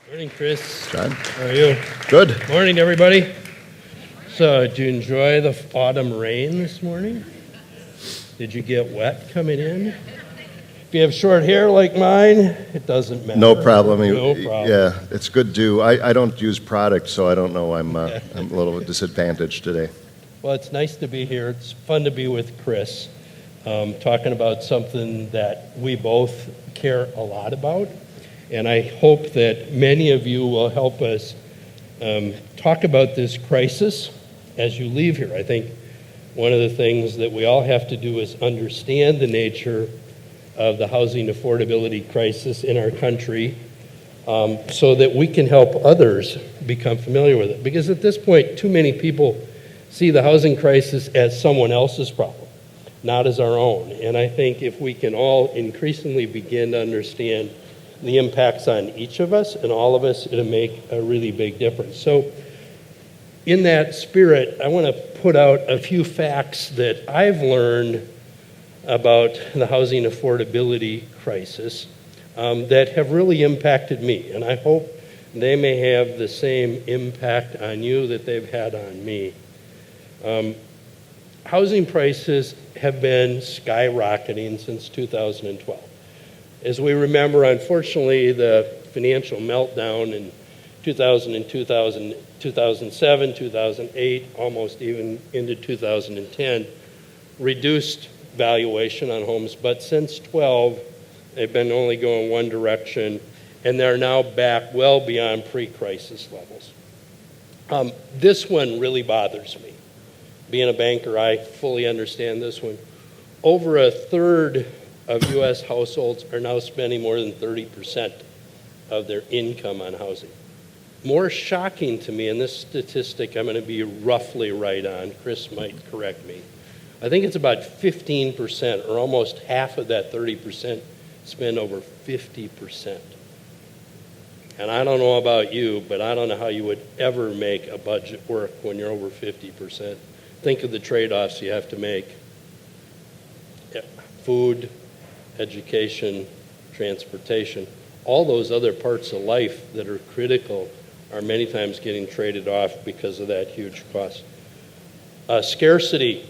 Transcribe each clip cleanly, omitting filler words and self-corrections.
Morning, Chris. John? How are you? Good. Morning, everybody. So, did you enjoy the autumn rain this morning? Did you get wet coming in? If you have short hair like mine, it doesn't matter. No problem. No problem. Yeah, it's good to. I don't use product, so I don't know. I'm a little disadvantaged today. Well, it's nice to be here. It's fun to be with Chris, talking about something that we both care a lot about. And I hope that many of you will help us talk about this crisis as you leave here. I think one of the things that we all have to do is understand the nature of the housing affordability crisis in our country so that we can help others become familiar with it. Because at this point, too many people see the housing crisis as someone else's problem, not as our own. And I think if we can all increasingly begin to understand the impacts on each of us and all of us, it'll make a really big difference. So in that spirit, I want to put out a few facts that I've learned about the housing affordability crisis that have really impacted me. And I hope they may have the same impact on you that they've had on me. Housing prices have been skyrocketing since 2012. As we remember, unfortunately, the financial meltdown in 2007, 2008, almost even into 2010, reduced valuation on homes. But since 12, they've been only going one direction, and they're now back well beyond pre-crisis levels. This one really bothers me. Being a banker, I fully understand this one. Over a third of U.S. households are now spending more than 30% of their income on housing. More shocking to me, and this statistic I'm going to be roughly right on, Chris might correct me, I think it's about 15%, or almost half of that 30% spend over 50%. And I don't know about you, but I don't know how you would ever make a budget work when you're over 50%. Think of the trade-offs you have to make. Food, education, transportation, all those other parts of life that are critical are many times getting traded off because of that huge cost. Scarcity.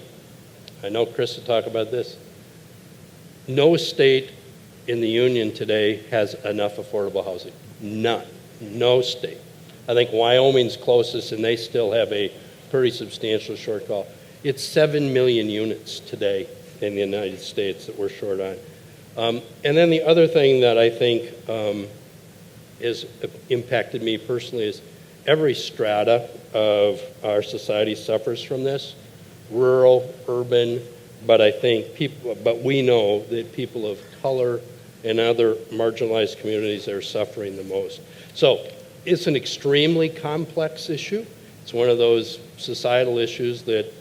I know Chris will talk about this. No state in the union today has enough affordable housing. None. No state. I think Wyoming's closest, and they still have a pretty substantial shortfall. It's 7 million units today in the United States that we're short on. And then the other thing that I think has impacted me personally is every strata of our society suffers from this, rural, urban, but we know that people of color and other marginalized communities are suffering the most. So it's an extremely complex issue. It's one of those societal issues that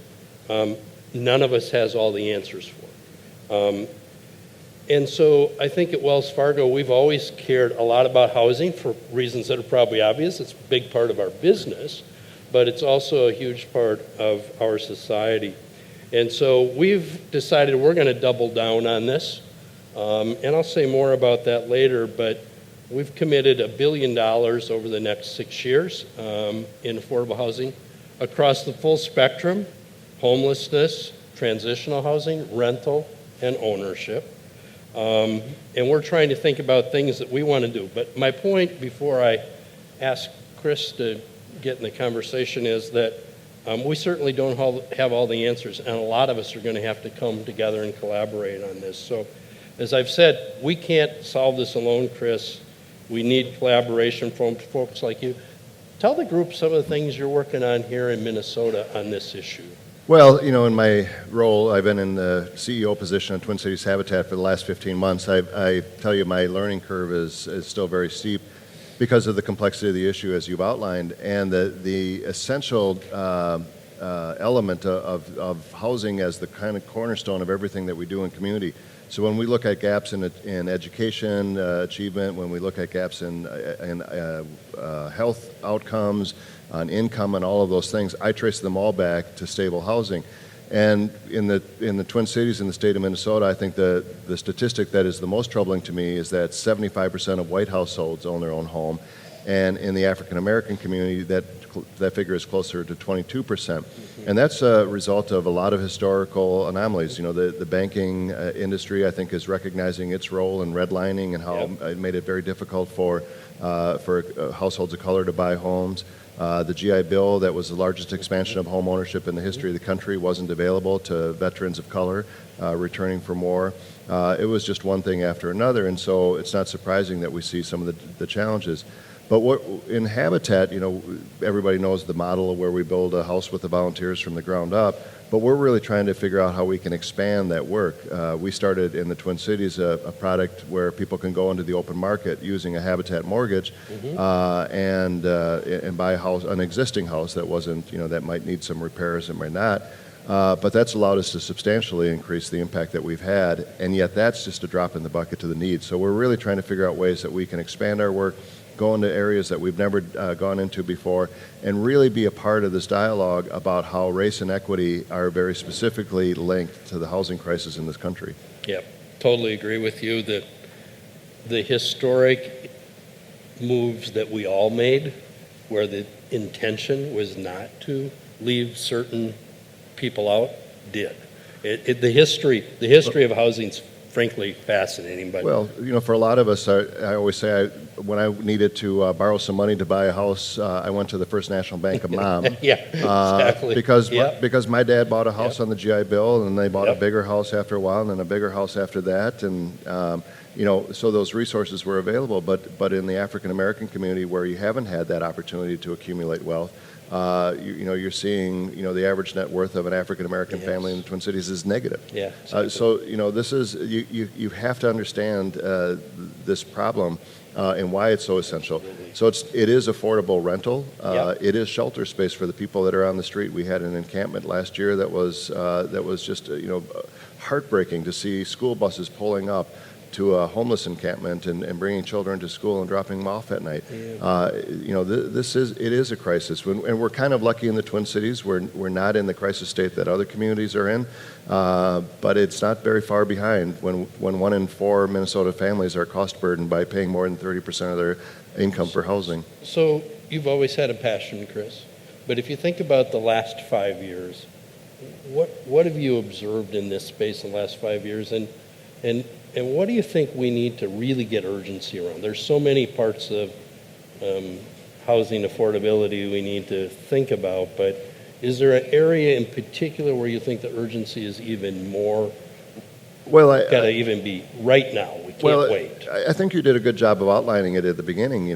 none of us has all the answers for. And so I think at Wells Fargo, we've always cared a lot about housing for reasons that are probably obvious. It's a big part of our business, but it's also a huge part of our society. And so we've decided we're going to double down on this. And I'll say more about that later, but we've committed $1 billion over the next 6 years in affordable housing across the full spectrum: homelessness, transitional housing, rental, and ownership. And we're trying to think about things that we want to do. But my point before I ask Chris to get in the conversation is that we certainly don't have all the answers, and a lot of us are going to have to come together and collaborate on this. So as I've said, we can't solve this alone, Chris. We need collaboration from folks like you. Tell the group some of the things you're working on here in Minnesota on this issue. Well, in my role, I've been in the CEO position on Twin Cities Habitat for the last 15 months. I tell you, my learning curve is still very steep because of the complexity of the issue, as you've outlined, and the essential element of housing as the kind of cornerstone of everything that we do in community. So when we look at gaps in education achievement, when we look at gaps in health outcomes, on income, and all of those things, I trace them all back to stable housing. And in the Twin Cities in the state of Minnesota, I think the statistic that is the most troubling to me is that 75% of white households own their own home, And in the African American community, that figure is closer to 22%. And that's a result of a lot of historical anomalies. The banking industry, I think, is recognizing its role in redlining and how it made it very difficult for households of color to buy homes. The GI Bill, that was the largest expansion of home ownership in the history of the country, wasn't available to veterans of color returning from war. It was just one thing after another, and so it's not surprising that we see some of the challenges. But in Habitat, everybody knows the model of where we build a house with the volunteers from the ground up, but we're really trying to figure out how we can expand that work. We started in the Twin Cities a product where people can go into the open market using a Habitat mortgage and buy an existing house that wasn't, that might need some repairs and might not. But that's allowed us to substantially increase the impact that we've had, and yet that's just a drop in the bucket to the need. So we're really trying to figure out ways that we can expand our work, go into areas that we've never gone into before, and really be a part of this dialogue about how race and equity are very specifically linked to the housing crisis in this country. Yep, totally agree with you that the historic moves that we all made, where the intention was not to leave certain people out, did. The history of housing's frankly fascinating. But well, for a lot of us, I always say when I needed to borrow some money to buy a house, I went to the First National Bank of Mom. Yeah, exactly. Because my dad bought a house on the GI Bill, and they bought a bigger house after a while, and then a bigger house after that, and so those resources were available. But in the African American community, where you haven't had that opportunity to accumulate wealth, you're seeing, the average net worth of an African American family in the Twin Cities is negative. Yeah. Exactly. So this is you have to understand this problem and why it's so essential. So it is affordable rental. It is shelter space for the people that are on the street. We had an encampment last year that was just heartbreaking to see school buses pulling up to a homeless encampment and bringing children to school and dropping them off at night. It is a crisis, and we're kind of lucky in the Twin Cities. We're not in the crisis state that other communities are in, but it's not very far behind when 1 in 4 Minnesota families are cost burdened by paying more than 30% of their income for housing. So you've always had a passion, Chris, but if you think about the last 5 years, what have you observed in this space in the last 5 years, and what do you think we need to really get urgency around? There's so many parts of housing affordability we need to think about, but is there an area in particular where you think the urgency is even more? Got to even be right now. We can't wait. I think you did a good job of outlining it at the beginning.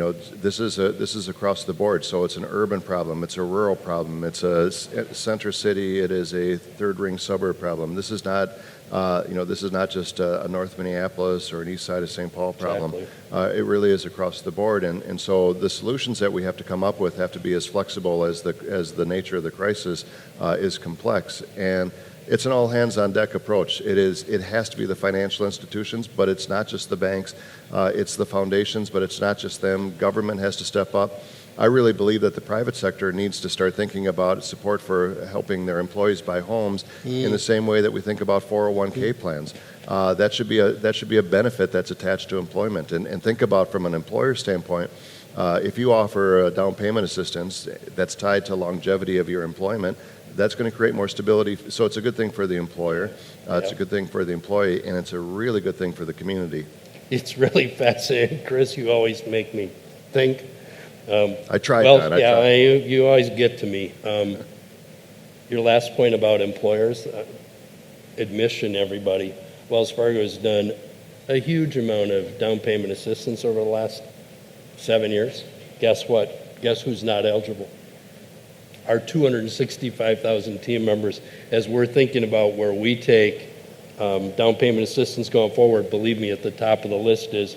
This is across the board. So it's an urban problem. It's a rural problem. It's a center city. It is a third ring suburb problem. This is not. This is not just a North Minneapolis or an east side of St. Paul problem. Exactly. It really is across the board, and so the solutions that we have to come up with have to be as flexible as the nature of the crisis is complex. And it's an all hands on deck approach. It has to be the financial institutions, but it's not just the banks. It's the foundations, but it's not just them. Government has to step up. I really believe that the private sector needs to start thinking about support for helping their employees buy homes in the same way that we think about 401k plans. That should be a benefit that's attached to employment. And think about from an employer standpoint, if you offer a down payment assistance that's tied to longevity of your employment, that's going to create more stability. So it's a good thing for the employer, it's a good thing for the employee, and it's a really good thing for the community. It's really fascinating, Chris. You always make me think. I tried. You always get to me. Your last point about employers, admission, everybody. Wells Fargo has done a huge amount of down payment assistance over the last 7 years. Guess what? Guess who's not eligible? Our 265,000 team members. As we're thinking about where we take down payment assistance going forward, believe me, at the top of the list is,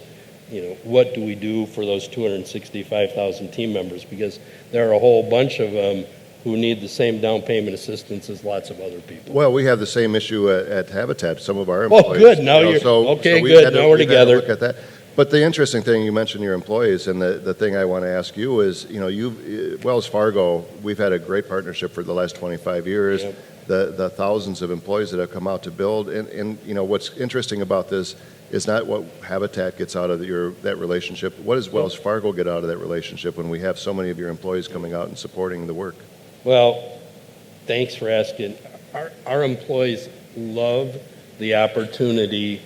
what do we do for those 265,000 team members? Because there are a whole bunch of them who need the same down payment assistance as lots of other people. Well, we have the same issue at Habitat. Some of our employees. Oh, good. Now good. Now we're together. Look at that. But the interesting thing, you mentioned your employees, and the thing I want to ask you is, Wells Fargo, we've had a great partnership for the last 25 years. Yep. The thousands of employees that have come out to build, and what's interesting about this is not what Habitat gets out of that relationship. What does Wells Fargo get out of that relationship when we have so many of your employees coming out and supporting the work? Well, thanks for asking. Our employees love the opportunity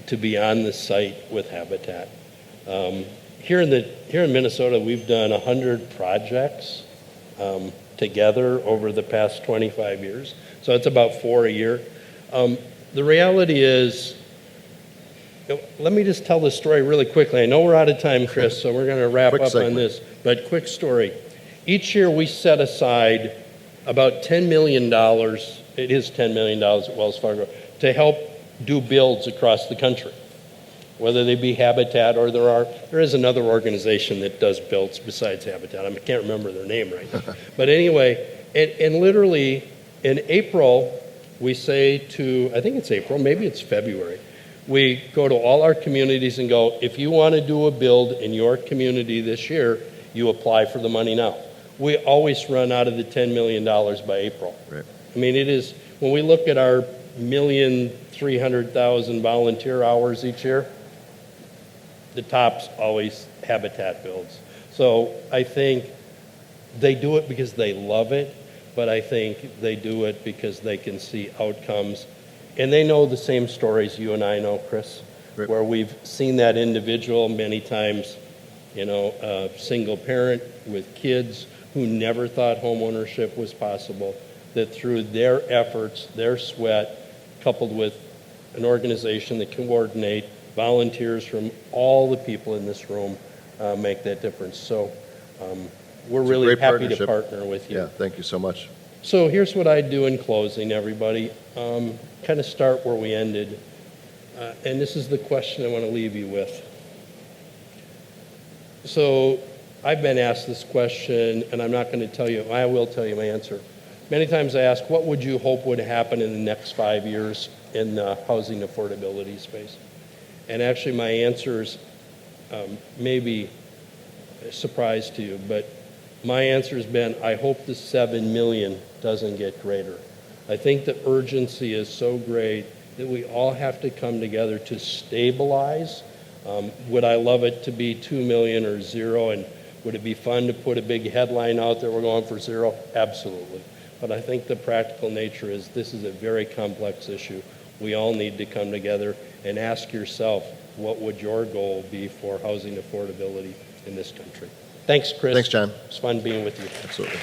to be on the site with Habitat. Here in Minnesota, we've done 100 projects together over the past 25 years. So it's about 4 a year. The reality is, let me just tell the story really quickly. I know we're out of time, Chris, so we're going to wrap up on this. But quick story. Each year we set aside about $10 million, it is $10 million at Wells Fargo, to help do builds across the country, whether they be Habitat or there is another organization that does builds besides Habitat. I can't remember their name right now. But anyway, and literally in April, we say to, I think it's April, maybe it's February, we go to all our communities and go, if you want to do a build in your community this year, you apply for the money now. We always run out of the $10 million by April. Right. I mean, it is, when we look at our 1,300,000 volunteer hours each year, the top's always Habitat builds. So I think they do it because they love it, but I think they do it because they can see outcomes. And they know the same stories you and I know, Chris, right, where we've seen that individual many times, a single parent with kids who never thought homeownership was possible, that through their efforts, their sweat, coupled with an organization that can coordinate, volunteers from all the people in this room make that difference. So we're really happy to partner with you. Yeah, thank you so much. So here's what I do in closing, everybody. Kind of start where we ended. And this is the question I want to leave you with. So I've been asked this question, and I'm not going to tell you, I will tell you my answer. Many times I ask, what would you hope would happen in the next 5 years in the housing affordability space? And actually my answers may be a surprise to you, but my answer has been, I hope the 7 million doesn't get greater. I think the urgency is so great that we all have to come together to stabilize. Would I love it to be 2 million or zero? And would it be fun to put a big headline out there, we're going for zero? Absolutely. But I think the practical nature is this is a very complex issue. We all need to come together and ask yourself, what would your goal be for housing affordability in this country? Thanks, Chris. Thanks, John. It's fun being with you. Absolutely.